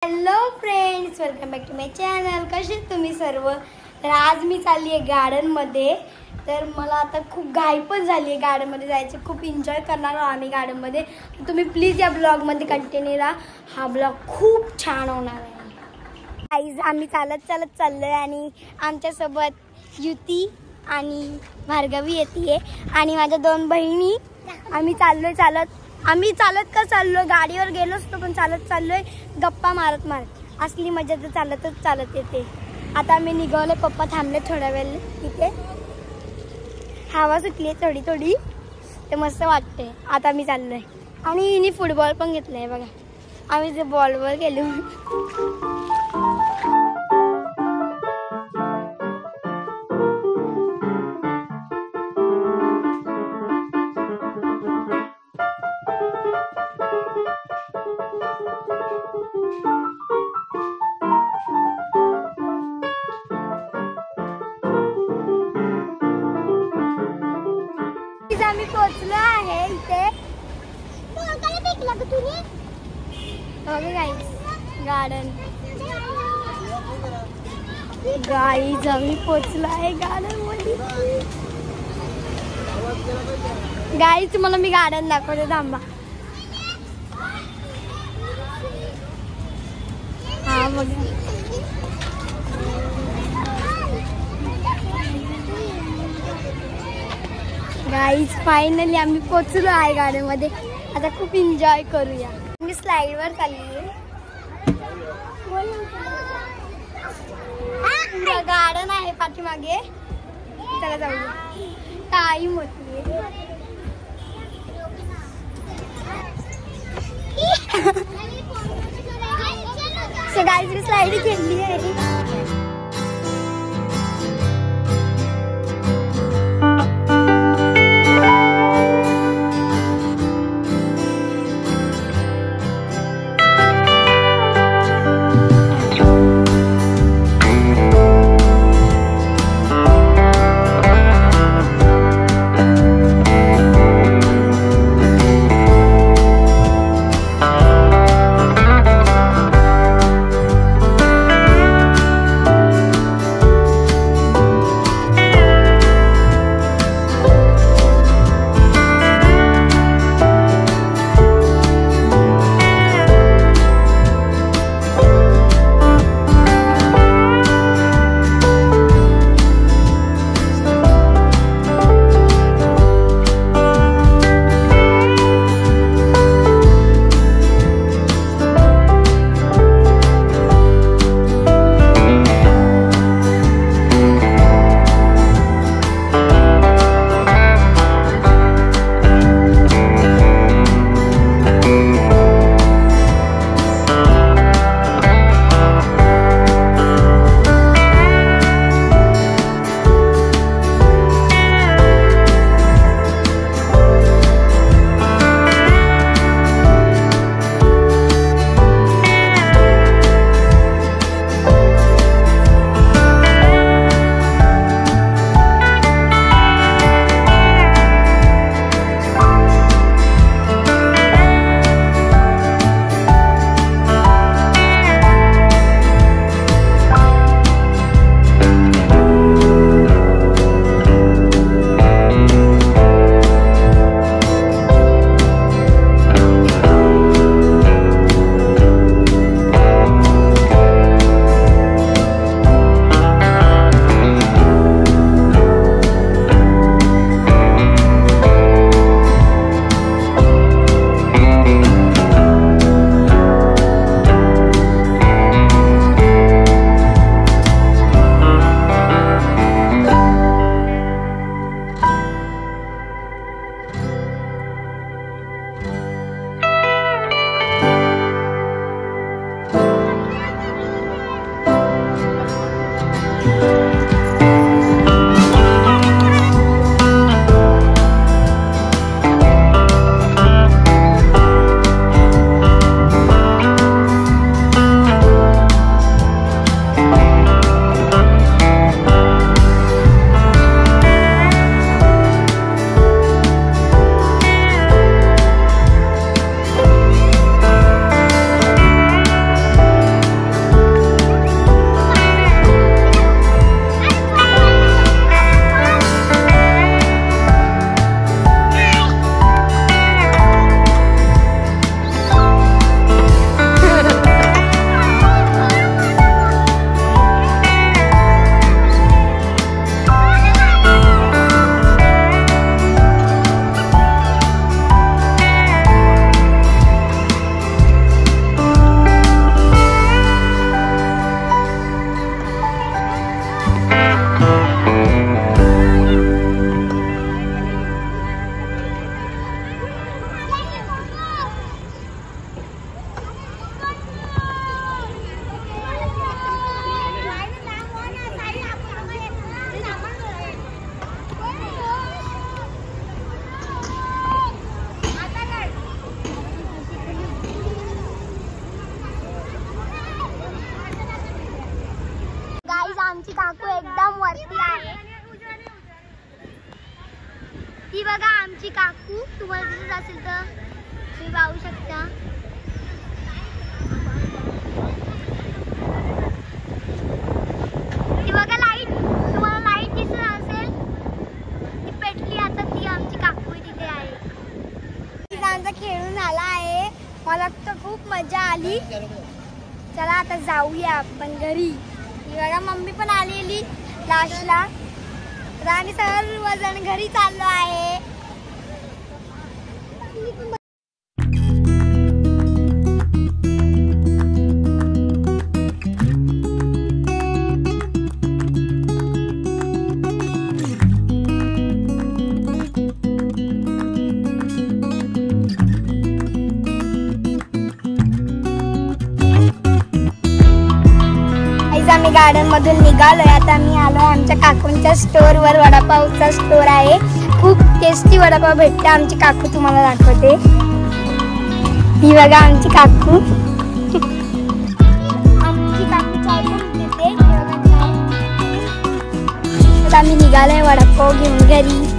Hello friends, welcome back to my channel. कसे तुम्ही सर्व? तर आज मी चालली आहे गार्डनमध्ये. तर मला आता खूप घाई पण झाली आहे गार्डनमध्ये जायची. खूप एन्जॉय करणार आहोत आम्ही गार्डनमध्ये. तुम्ही प्लीज या ब्लॉगमध्ये कंटिन्यू राहा. हा ब्लॉग खूप छान होणार आहे. गाईज, आम्ही चालत चाललो आहे आणि आमच्यासोबत युती आणि भार्गवी येते आणि माझ्या दोन बहिणी. आम्ही चालत का चाललोय, गाडीवर गेलो असतो पण चालत चाललोय गप्पा मारत असली मजा तर चालत येते. आता आम्ही निघालो. पप्पा थांबले थोड्या वेळ तिथे. हवा सुटली थोडी थोडी, ते मस्त वाटते. आता आम्ही चाललोय आणि हिने फुटबॉल पण घेतलाय बघा. आम्ही जे बॉलवर गेलो. आम्ही पोहोचलो आहे इथे. गार्डन गाईज, आम्ही पोहोचलो आहे गार्डन मध्ये. गाईज, तुम्हाला मी गार्डन दाखवते, थांबा. हा बघा, गाईज फायनली आम्ही पोहोचलो आहे गार्डन मध्ये. आता खूप एन्जॉय करूया. मी स्लाइड वर चालली आहे. गार्डन आहे पाठीमागे, त्याला जाऊया. टाइम होती. सो गाईज, मी स्लाइड खेळली आहे. आमची काकू एकदम वरती आहे. ती बघा आमची काकू, तुम्हाला दिसत असेल तर तुम्ही पाहू शकता. ती बघा लाईट, तुम्हाला लाईट दिसत असेल ती पेटली. आता ती आमची काकू तिथे आहे. आमचा खेळून झाला आहे. मला तर खूप मजा आली. चला आता जाऊया आपण घरी. बघा मम्मी पण आलेली लास्टला. आणि सर्वजण घरी चाललो आहे. आम्ही गार्डन मधून निघालोय. आता आम्ही आलोय आमच्या काकूंच्या स्टोअरवर. वडापावचा स्टोअर आहे. खूप टेस्टी वडापाव भेटते. आमची काकू तुम्हाला दाखवते. ही बघा आमची काकू. आमची काकू चाय पण देते. आम्ही निघालोय वडापाव घेऊन घरी.